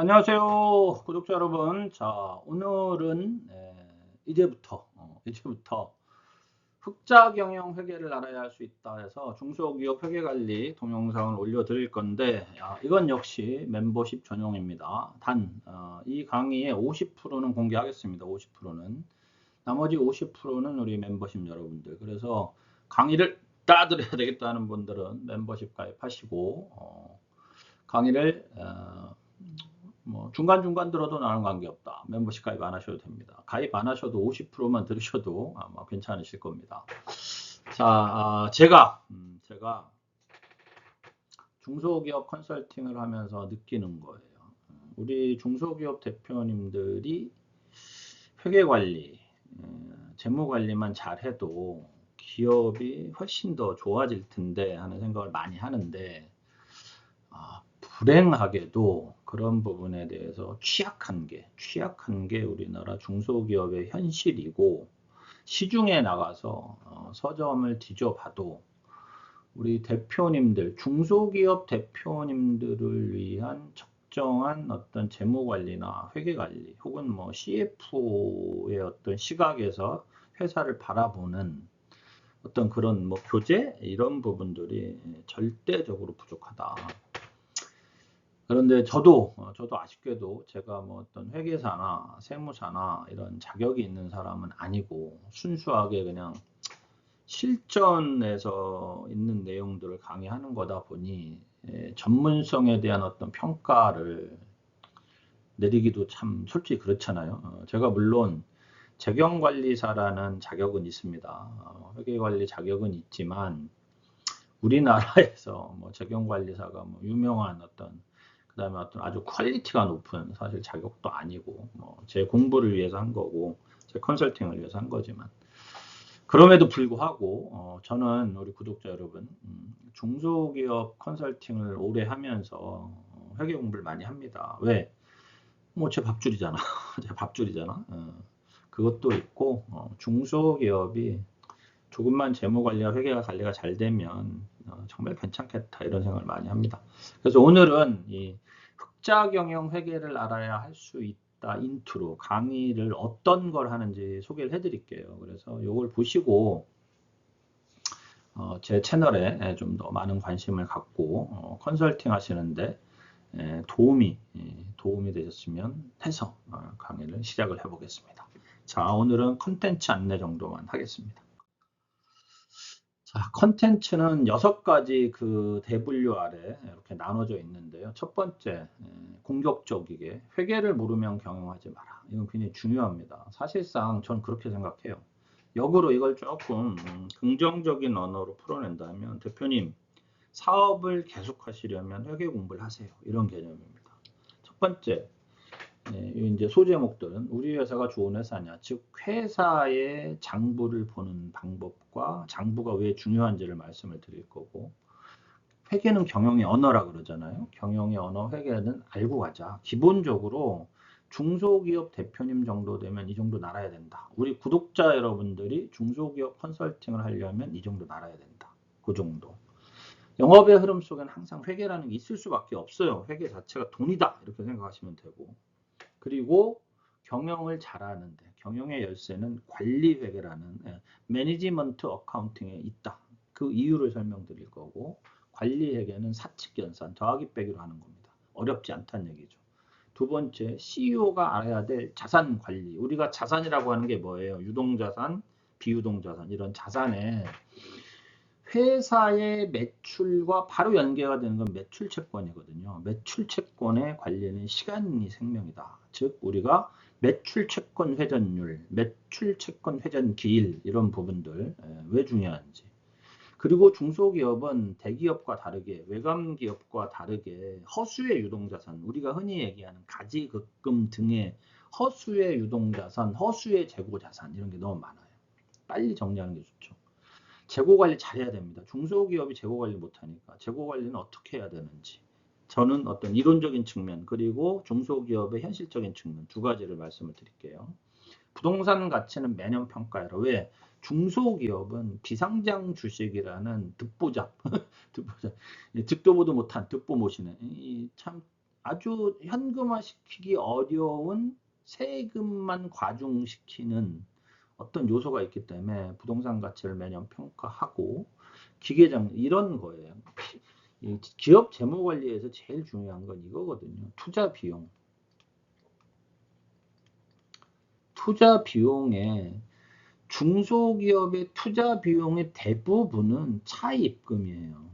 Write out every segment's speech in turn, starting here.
자, 안녕하세요, 구독자 여러분. 자, 오늘은 이제부터 흑자 경영 회계를 알아야 할 수 있다 해서 중소기업 회계관리 동영상을 올려드릴 건데, 이건 역시 멤버십 전용입니다. 단, 이 강의의 50%는 공개하겠습니다. 50%는. 나머지 50%는 우리 멤버십 여러분들. 그래서 강의를 따들어야 되겠다는 분들은 멤버십 가입하시고, 강의를 뭐 중간중간 들어도 나는 관계없다. 멤버십 가입 안 하셔도 됩니다. 가입 안 하셔도 50%만 들으셔도 아마 괜찮으실 겁니다. 자, 제가 중소기업 컨설팅을 하면서 느끼는 거예요. 우리 중소기업 대표님들이 회계관리, 재무관리만 잘해도 기업이 훨씬 더 좋아질 텐데 하는 생각을 많이 하는데, 불행하게도 그런 부분에 대해서 취약한 게 우리나라 중소기업의 현실이고, 시중에 나가서 서점을 뒤져봐도 우리 대표님들, 중소기업 대표님들을 위한 적정한 어떤 재무관리나 회계관리 혹은 뭐 CF의 어떤 시각에서 회사를 바라보는 어떤 그런 뭐 교재 이런 부분들이 절대적으로 부족하다. 그런데 저도 아쉽게도 제가 뭐 어떤 회계사나 세무사나 이런 자격이 있는 사람은 아니고, 순수하게 그냥 실전에서 있는 내용들을 강의하는 거다 보니 전문성에 대한 어떤 평가를 내리기도 참 솔직히 그렇잖아요. 제가 물론 재경관리사라는 자격은 있습니다. 회계관리 자격은 있지만 우리나라에서 뭐 재경관리사가 뭐 유명한 어떤, 그다음에 어떤 아주 퀄리티가 높은 사실 자격도 아니고, 뭐 제 공부를 위해서 한 거고 제 컨설팅을 위해서 한 거지만, 그럼에도 불구하고 저는 우리 구독자 여러분, 중소기업 컨설팅을 오래 하면서 회계 공부를 많이 합니다. 왜? 뭐 제 밥줄이잖아. 제 밥줄이잖아. 그것도 있고, 중소기업이 조금만 재무관리와 회계가 관리가 잘 되면 정말 괜찮겠다 이런 생각을 많이 합니다. 그래서 오늘은 이 흑자 경영 회계를 알아야 할 수 있다 인트로 강의를 어떤 걸 하는지 소개를 해드릴게요. 그래서 이걸 보시고 제 채널에 좀 더 많은 관심을 갖고 컨설팅 하시는데 도움이 되셨으면 해서 강의를 시작을 해보겠습니다. 자, 오늘은 컨텐츠 안내 정도만 하겠습니다. 자, 컨텐츠는 6가지 그 대분류 아래 이렇게 나눠져 있는데요. 첫 번째, 공격적이게 회계를 모르면 경영하지 마라. 이건 굉장히 중요합니다. 사실상 전 그렇게 생각해요. 역으로 이걸 조금 긍정적인 언어로 풀어낸다면, 대표님, 사업을 계속하시려면 회계 공부를 하세요. 이런 개념입니다. 첫 번째, 이제 소제목들은 우리 회사가 좋은 회사냐, 즉 회사의 장부를 보는 방법과 장부가 왜 중요한지를 말씀을 드릴 거고, 회계는 경영의 언어라 그러잖아요. 경영의 언어 회계는 알고 가자. 기본적으로 중소기업 대표님 정도 되면 이 정도 알아야 된다. 우리 구독자 여러분들이 중소기업 컨설팅을 하려면 이 정도 알아야 된다. 그 정도. 영업의 흐름 속에는 항상 회계라는 게 있을 수밖에 없어요. 회계 자체가 돈이다 이렇게 생각하시면 되고, 그리고 경영을 잘하는데 경영의 열쇠는 관리회계라는 매니지먼트 어카운팅에 있다. 그 이유를 설명드릴 거고, 관리회계는 사칙연산 더하기 빼기로 하는 겁니다. 어렵지 않다는 얘기죠. 두 번째, CEO가 알아야 될 자산 관리. 우리가 자산이라고 하는 게 뭐예요? 유동자산, 비유동자산, 이런 자산에 회사의 매출과 바로 연계가 되는 건 매출 채권이거든요. 매출 채권의 관리는 시간이 생명이다. 즉 우리가 매출 채권 회전율, 매출 채권 회전 기일, 이런 부분들 왜 중요한지. 그리고 중소기업은 대기업과 다르게, 외감기업과 다르게 허수의 유동자산, 우리가 흔히 얘기하는 가지급금 등의 허수의 유동자산, 허수의 재고자산, 이런 게 너무 많아요. 빨리 정리하는 게 좋죠. 재고 관리 잘해야 됩니다. 중소기업이 재고 관리 못하니까 재고 관리는 어떻게 해야 되는지, 저는 어떤 이론적인 측면 그리고 중소기업의 현실적인 측면 두 가지를 말씀을 드릴게요. 부동산 가치는 매년 평가해라. 왜? 중소기업은 비상장 주식이라는 듣보잡, 듣보도 못한 듣보 모시는 참 아주 현금화시키기 어려운 세금만 과중시키는 어떤 요소가 있기 때문에 부동산 가치를 매년 평가하고 기계장 이런 거예요. 기업 재무 관리에서 제일 중요한 건 이거거든요. 투자 비용. 투자 비용에 중소기업의 투자 비용의 대부분은 차입금이에요.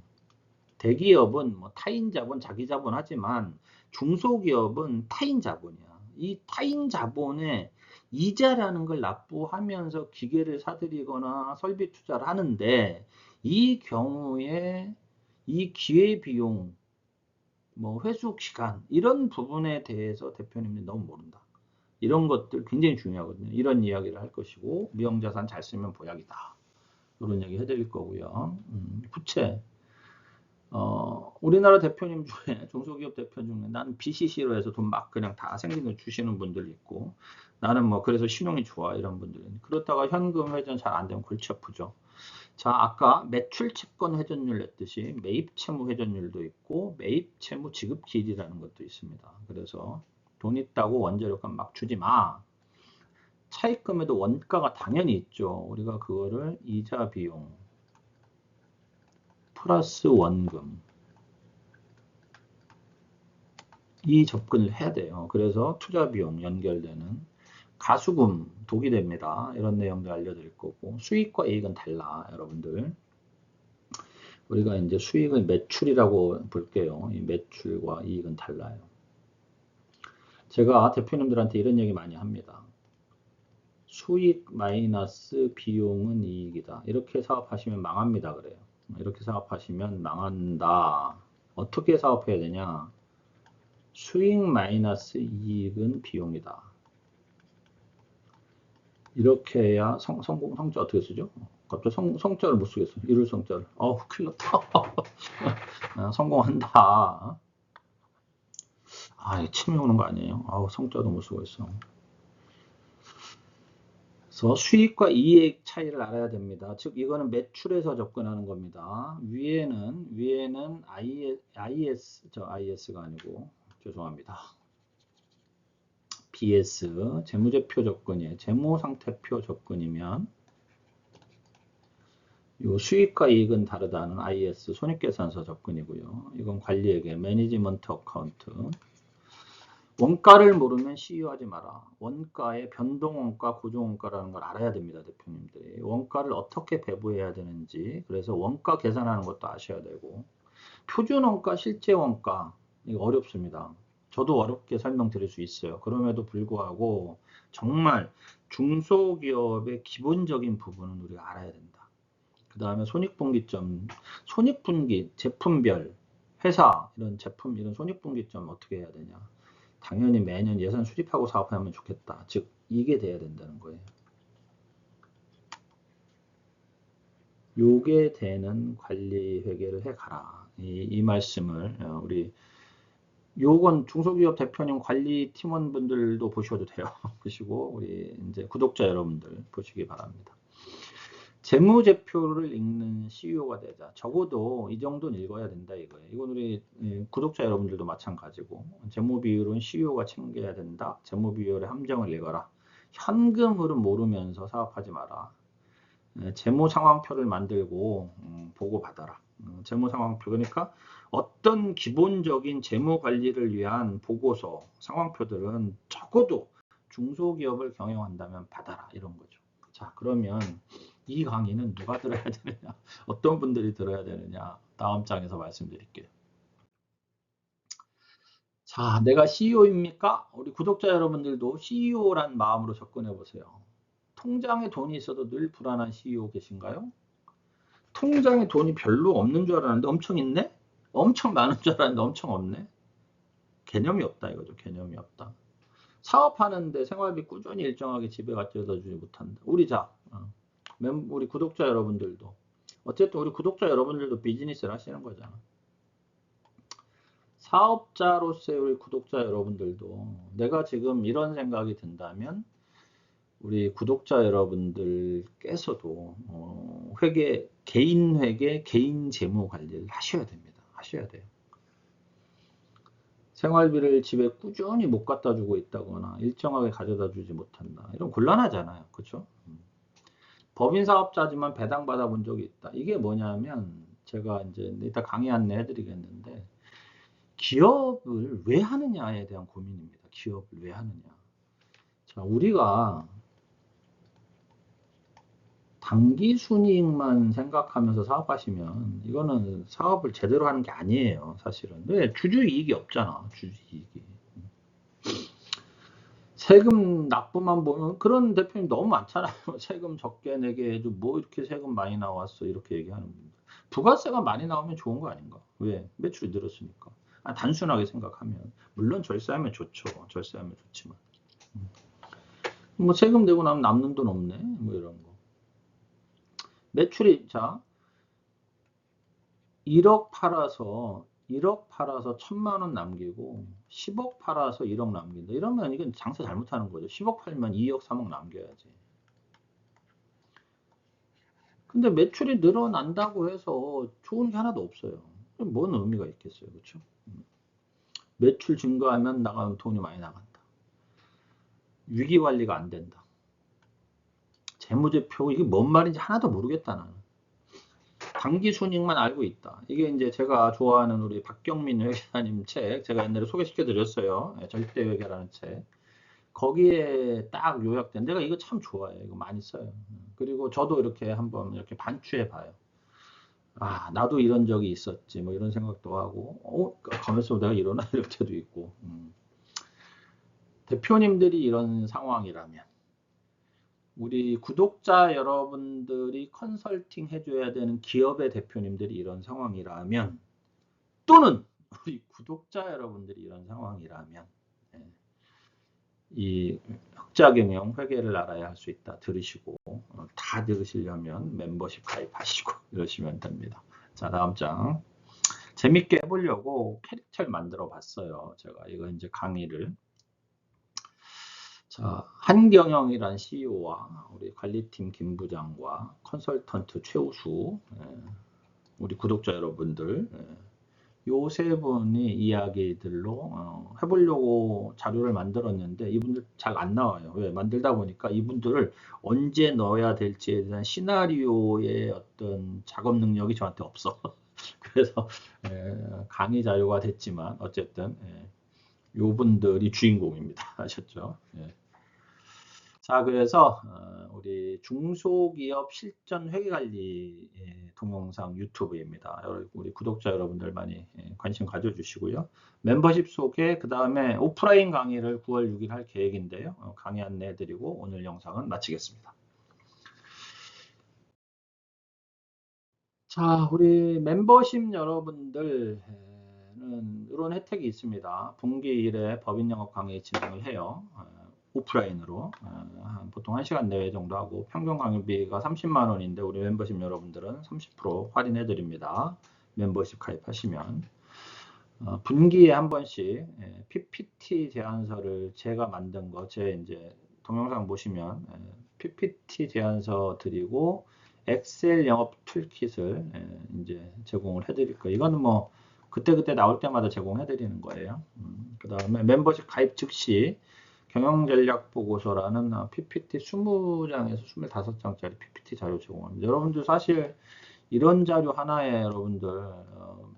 대기업은 뭐 타인 자본, 자기 자본 하지만 중소기업은 타인 자본이야. 이 타인 자본에 이자라는 걸 납부하면서 기계를 사들이거나 설비 투자를 하는데 이 경우에 이 기회비용, 뭐 회수 기간 이런 부분에 대해서 대표님이 너무 모른다. 이런 것들 굉장히 중요하거든요. 이런 이야기를 할 것이고 무형자산 잘 쓰면 보약이다. 이런 얘기 해드릴 거고요. 부채. 우리나라 대표님 중에 중소기업 대표 중에 나는 빚이 싫어해서 돈 막 그냥 다 생긴 거 주시는 분들이 있고 나는 뭐 그래서 신용이 좋아 이런 분들이 그렇다가 현금 회전 잘 안 되면 골치 아프죠. 자, 아까 매출 채권 회전율 냈듯이 매입 채무 회전율도 있고 매입 채무 지급 기일이라는 것도 있습니다. 그래서 돈 있다고 원자료값 막 주지 마. 차입금에도 원가가 당연히 있죠. 우리가 그거를 이자 비용 플러스 원금 이 접근을 해야 돼요. 그래서 투자 비용 연결되는 가수금 독이 됩니다. 이런 내용도 알려드릴 거고 수익과 이익은 달라 여러분들. 우리가 이제 수익을 매출이라고 볼게요. 이 매출과 이익은 달라요. 제가 대표님들한테 이런 얘기 많이 합니다. 수익 마이너스 비용은 이익이다. 이렇게 사업하시면 망합니다. 그래요. 이렇게 사업하시면 망한다. 어떻게 사업해야 되냐? 수익 마이너스 이익은 비용이다. 이렇게 해야 성공, 성자 어떻게 쓰죠? 갑자기 성자를 못 쓰겠어. 이룰 성자를. 큰일 났다. 성공한다. 침이 오는 거 아니에요? 성자도 못 쓰고 있어. 그래서 수익과 이익 차이를 알아야 됩니다. 즉 이거는 매출에서 접근하는 겁니다. 위에는 IS가 아니고 죄송합니다. BS 재무제표 접근이에요. 재무상태표 접근이면 요 수익과 이익은 다르다는 IS 손익계산서 접근이고요. 이건 관리회계 매니지먼트 어카운트. 원가를 모르면 CEO하지 마라. 원가의 변동원가, 고정원가라는 걸 알아야 됩니다, 대표님들이. 원가를 어떻게 배부해야 되는지, 그래서 원가 계산하는 것도 아셔야 되고, 표준원가, 실제원가, 이거 어렵습니다. 저도 어렵게 설명드릴 수 있어요. 그럼에도 불구하고 정말 중소기업의 기본적인 부분은 우리가 알아야 된다. 그 다음에 손익분기점, 손익분기, 제품별, 회사, 이런 제품, 이런 손익분기점 어떻게 해야 되냐. 당연히 매년 예산 수립하고 사업하면 좋겠다. 즉 이게 돼야 된다는 거예요. 요게 되는 관리 회계를 해가라. 이 말씀을 우리 요건 중소기업 대표님 관리 팀원분들도 보셔도 돼요. 보시고 우리 이제 구독자 여러분들 보시기 바랍니다. 재무제표를 읽는 CEO가 되자. 적어도 이 정도는 읽어야 된다 이거예요. 이건 우리 구독자 여러분들도 마찬가지고 재무비율은 CEO가 챙겨야 된다. 재무비율의 함정을 읽어라. 현금 흐름 모르면서 사업하지 마라. 재무상황표를 만들고 보고받아라. 재무상황표 그러니까 어떤 기본적인 재무관리를 위한 보고서, 상황표들은 적어도 중소기업을 경영한다면 받아라 이런 거죠. 자, 그러면 이 강의는 누가 들어야 되느냐? 어떤 분들이 들어야 되느냐? 다음 장에서 말씀드릴게요. 자, 내가 CEO입니까? 우리 구독자 여러분들도 CEO란 마음으로 접근해 보세요. 통장에 돈이 있어도 늘 불안한 CEO 계신가요? 통장에 돈이 별로 없는 줄 알았는데 엄청 있네? 엄청 많은 줄 알았는데 엄청 없네? 개념이 없다 이거죠. 개념이 없다. 사업하는데 생활비 꾸준히 일정하게 집에 가져다 주지 못한다. 우리 구독자 여러분들도 어쨌든 우리 구독자 여러분들도 비즈니스를 하시는 거잖아. 사업자로서의 우리 구독자 여러분들도 내가 지금 이런 생각이 든다면 우리 구독자 여러분들께서도 개인 회계, 개인 재무 관리를 하셔야 됩니다. 하셔야 돼요. 생활비를 집에 꾸준히 못 갖다 주고 있다거나 일정하게 가져다 주지 못한다. 이런 곤란하잖아요. 그렇죠? 법인 사업자지만 배당받아 본 적이 있다. 이게 뭐냐면 제가 이제 이따 강의 안내 해드리겠는데 기업을 왜 하느냐에 대한 고민입니다. 기업을 왜 하느냐. 자, 우리가 단기 순이익만 생각하면서 사업하시면 이거는 사업을 제대로 하는 게 아니에요. 사실은. 왜? 주주이익이 없잖아. 주주이익이. 세금 납부만 보면 그런 대표님 너무 많잖아요. 세금 적게 내게 해도 뭐 이렇게 세금 많이 나왔어 이렇게 얘기하는 분들. 부가세가 많이 나오면 좋은 거 아닌가? 왜? 매출이 늘었으니까. 단순하게 생각하면 물론 절세하면 좋죠. 절세하면 좋지만 뭐 세금 내고 나면 남는 돈 없네. 뭐 이런 거. 매출이 자 1억 팔아서 1만 원 남기고 10억 팔아서 1억 남긴다. 이러면 이건 장사 잘못하는 거죠. 10억 팔면 2억 3억 남겨야지. 근데 매출이 늘어난다고 해서 좋은 게 하나도 없어요. 뭔 의미가 있겠어요. 그렇죠? 매출 증가하면 나가면 돈이 많이 나간다. 위기 관리가 안 된다. 재무제표 이게 뭔 말인지 하나도 모르겠다 나는. 단기 순이익만 알고 있다. 이게 이제 제가 좋아하는 우리 박경민 회계사님 책 제가 옛날에 소개시켜 드렸어요. 절대회계라는 책. 거기에 딱 요약된 내가 이거 참 좋아해요. 이거 많이 써요. 그리고 저도 이렇게 한번 이렇게 반추해 봐요. 아, 나도 이런 적이 있었지. 뭐 이런 생각도 하고, 가면서 내가 이러나 이럴 때도 있고. 대표님들이 이런 상황이라면, 우리 구독자 여러분들이 컨설팅 해줘야 되는 기업의 대표님들이 이런 상황이라면, 또는 우리 구독자 여러분들이 이런 상황이라면, 예, 이 흑자 경영 회계를 알아야 할 수 있다. 들으시고, 다 들으시려면 멤버십 가입하시고 이러시면 됩니다. 자, 다음 장. 재밌게 해보려고 캐릭터를 만들어 봤어요. 제가 이거 이제 강의를. 자, 한경영이란 CEO와 우리 관리팀 김 부장과 컨설턴트 최우수, 우리 구독자 여러분들, 요 세 분이 이야기들로 해보려고 자료를 만들었는데 이분들 잘 안 나와요. 왜? 만들다 보니까 이분들을 언제 넣어야 될지에 대한 시나리오의 어떤 작업 능력이 저한테 없어. 그래서 강의 자료가 됐지만 어쨌든 요분들이 주인공입니다. 아셨죠? 예. 자, 그래서 우리 중소기업 실전 회계관리 동영상 유튜브입니다. 우리 구독자 여러분들 많이 관심 가져주시고요. 멤버십 소개, 그 다음에 오프라인 강의를 9월 6일 할 계획인데요. 강의 안내해드리고 오늘 영상은 마치겠습니다. 자, 우리 멤버십 여러분들은 이런 혜택이 있습니다. 분기 1회 법인 영업 강의 진행을 해요. 오프라인으로 보통 1시간 내외 정도 하고 평균 강의비가 30만 원인데 우리 멤버십 여러분들은 30% 할인해 드립니다. 멤버십 가입하시면 분기에 한 번씩 PPT 제안서를 제가 만든 거 제 이제 동영상 보시면 PPT 제안서 드리고 엑셀 영업 툴킷을 이제 제공을 해드릴 거예요. 이거는 뭐 그때그때 나올 때마다 제공해 드리는 거예요. 그 다음에 멤버십 가입 즉시 경영전략 보고서라는 PPT 20장에서 25장짜리 PPT 자료 제공합니다. 여러분들 사실 이런 자료 하나에 여러분들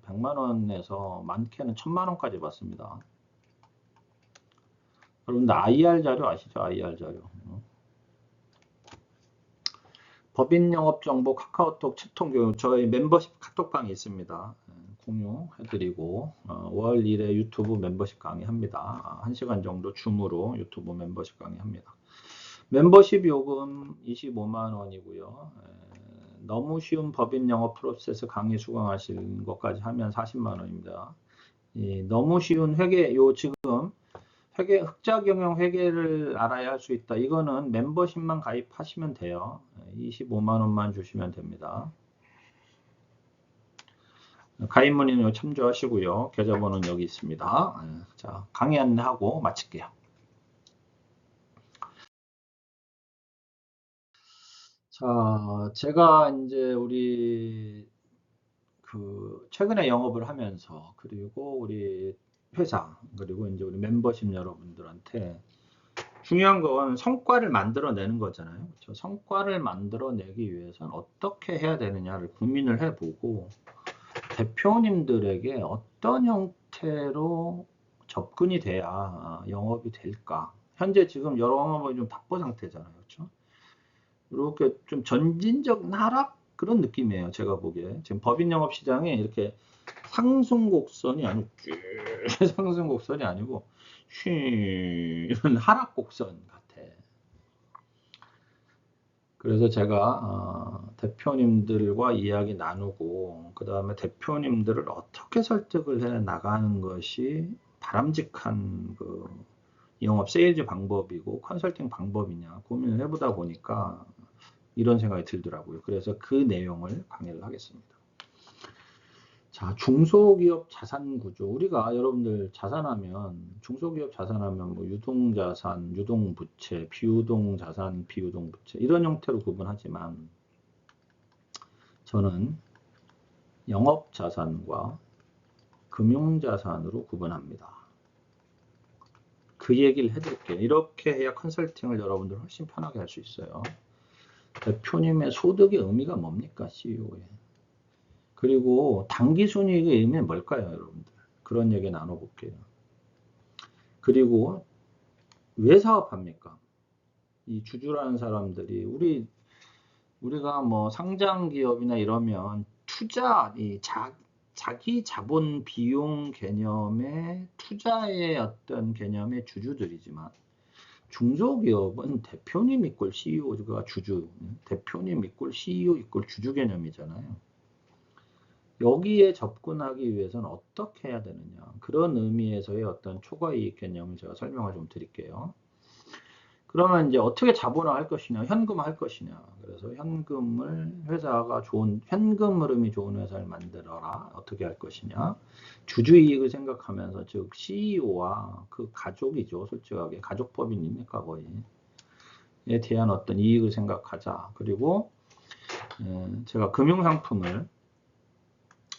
100만 원에서 많게는 1000만 원까지 받습니다. 여러분들 IR 자료 아시죠? IR 자료. 법인 영업 정보 카카오톡 채통 교육 저희 멤버십 카톡방이 있습니다. 공유해드리고 월 1회 유튜브 멤버십 강의합니다. 1시간 정도 줌으로 유튜브 멤버십 강의합니다. 멤버십 요금 25만 원이고요. 너무 쉬운 법인 영업 프로세스 강의 수강하시는 것까지 하면 40만 원입니다. 너무 쉬운 회계 요 지금 회계 흑자 경영 회계를 알아야 할 수 있다. 이거는 멤버십만 가입하시면 돼요. 25만 원만 주시면 됩니다. 가입 문의는 참조하시고요. 계좌번호는 여기 있습니다. 자, 강의 안내하고 마칠게요. 자, 제가 이제 우리 최근에 영업을 하면서 그리고 우리 회사 그리고 이제 우리 멤버십 여러분들한테 중요한 건 성과를 만들어내는 거잖아요. 그렇죠? 성과를 만들어내기 위해서는 어떻게 해야 되느냐를 고민을 해보고 대표님들에게 어떤 형태로 접근이 돼야 영업이 될까? 현재 지금 영업이 좀 답보 상태잖아요. 그렇죠? 이렇게 좀 전진적 하락 그런 느낌이에요. 제가 보기에 지금 법인 영업 시장이 이렇게 상승곡선이 아니고 쭉 상승곡선이 아니고 쉬 이런 하락곡선 같아. 그래서 제가 대표님들과 이야기 나누고 그 다음에 대표님들을 어떻게 설득을 해 나가는 것이 바람직한 그 영업 세일즈 방법이고 컨설팅 방법이냐 고민을 해보다 보니까 이런 생각이 들더라고요. 그래서 그 내용을 강의를 하겠습니다. 자, 중소기업 자산 구조. 우리가 여러분들 자산하면, 중소기업 자산하면 뭐 유동자산, 유동부채, 비유동자산, 비유동부채 이런 형태로 구분하지만 저는 영업자산과 금융자산으로 구분합니다. 그 얘기를 해드릴게요. 이렇게 해야 컨설팅을 여러분들 훨씬 편하게 할 수 있어요. 대표님의 소득의 의미가 뭡니까? CEO에. 그리고 당기순이익의 의미는 뭘까요, 여러분들? 그런 얘기 나눠볼게요. 그리고 왜 사업합니까? 이 주주라는 사람들이 우리가 뭐 상장 기업이나 이러면 투자, 자기 자본 비용 개념의 투자의 어떤 개념의 주주들이지만 중소기업은 대표님 이꼴 CEO가 주주, 대표님 이꼴 CEO 이꼴 주주 개념이잖아요. 여기에 접근하기 위해서는 어떻게 해야 되느냐. 그런 의미에서의 어떤 초과이익 개념을 제가 설명을 좀 드릴게요. 그러면 이제 어떻게 자본화 할 것이냐, 현금화 할 것이냐. 그래서 현금을 회사가 좋은, 현금 흐름이 좋은 회사를 만들어라. 어떻게 할 것이냐. 주주이익을 생각하면서 즉 CEO와 그 가족이죠. 솔직하게. 가족법인이니까 거의. 에 대한 어떤 이익을 생각하자. 그리고 제가 금융상품을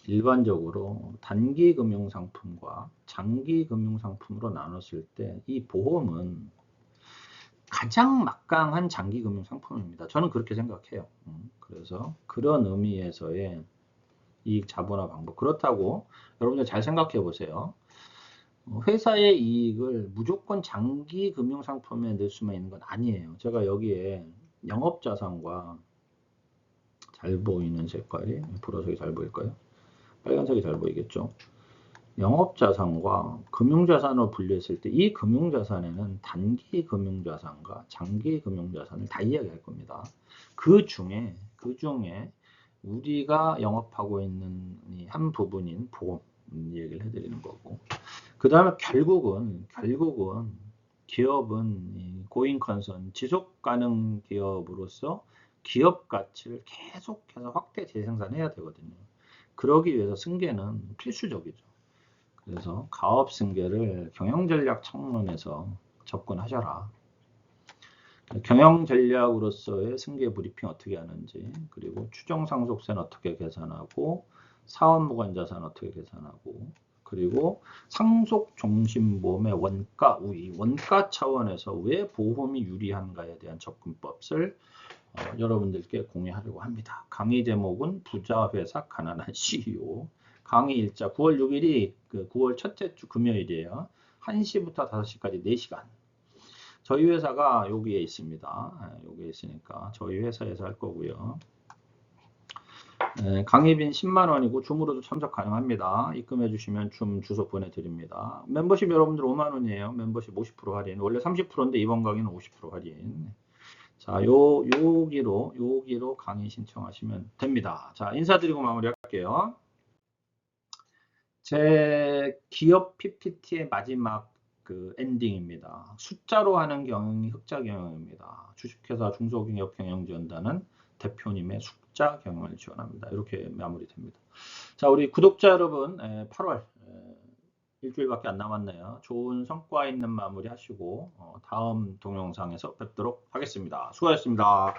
일반적으로 단기 금융상품과 장기 금융상품으로 나눴을 때 이 보험은 가장 막강한 장기 금융상품입니다. 저는 그렇게 생각해요. 그래서 그런 의미에서의 이익 자본화 방법. 그렇다고 여러분들 잘 생각해 보세요. 회사의 이익을 무조건 장기 금융상품에 넣을 수만 있는 건 아니에요. 제가 여기에 영업자산과 잘 보이는 색깔이 보라색이 잘 보일까요? 빨간색이 잘 보이겠죠? 영업자산과 금융자산으로 분류했을 때 이 금융자산에는 단기 금융자산과 장기 금융자산을 다 이야기할 겁니다. 그 중에 우리가 영업하고 있는 한 부분인 보험 얘기를 해드리는 거고 그 다음에 결국은 기업은 고잉 컨선 지속 가능 기업으로서 기업 가치를 계속해서 확대 재생산해야 되거든요. 그러기 위해서 승계는 필수적이죠. 그래서 가업 승계를 경영전략 차원에서 접근하셔라. 경영전략으로서의 승계 브리핑 어떻게 하는지, 그리고 추정상속세는 어떻게 계산하고, 사업무관자산 어떻게 계산하고, 그리고 상속종신보험의 원가 우위, 원가 차원에서 왜 보험이 유리한가에 대한 접근법을 여러분들께 공유하려고 합니다. 강의 제목은 부자회사 가난한 CEO. 강의 일자 9월 6일이 9월 첫째 주 금요일이에요. 1시부터 5시까지 4시간. 저희 회사가 여기에 있습니다. 여기에 있으니까 저희 회사에서 할 거고요. 강의비는 10만 원이고 줌으로도 참석 가능합니다. 입금해 주시면 줌 주소 보내드립니다. 멤버십 여러분들 5만 원이에요. 멤버십 50% 할인. 원래 30%인데 이번 강의는 50% 할인. 자, 여기로 강의 신청하시면 됩니다. 자, 인사드리고 마무리할게요. 제 기업 PPT의 마지막 그 엔딩입니다. 숫자로 하는 경영이 흑자 경영입니다. 주식회사 중소기업 경영지원단은 대표님의 숫자 경영을 지원합니다. 이렇게 마무리됩니다. 자, 우리 구독자 여러분, 8월 일주일밖에 안 남았네요. 좋은 성과 있는 마무리 하시고 다음 동영상에서 뵙도록 하겠습니다. 수고하셨습니다.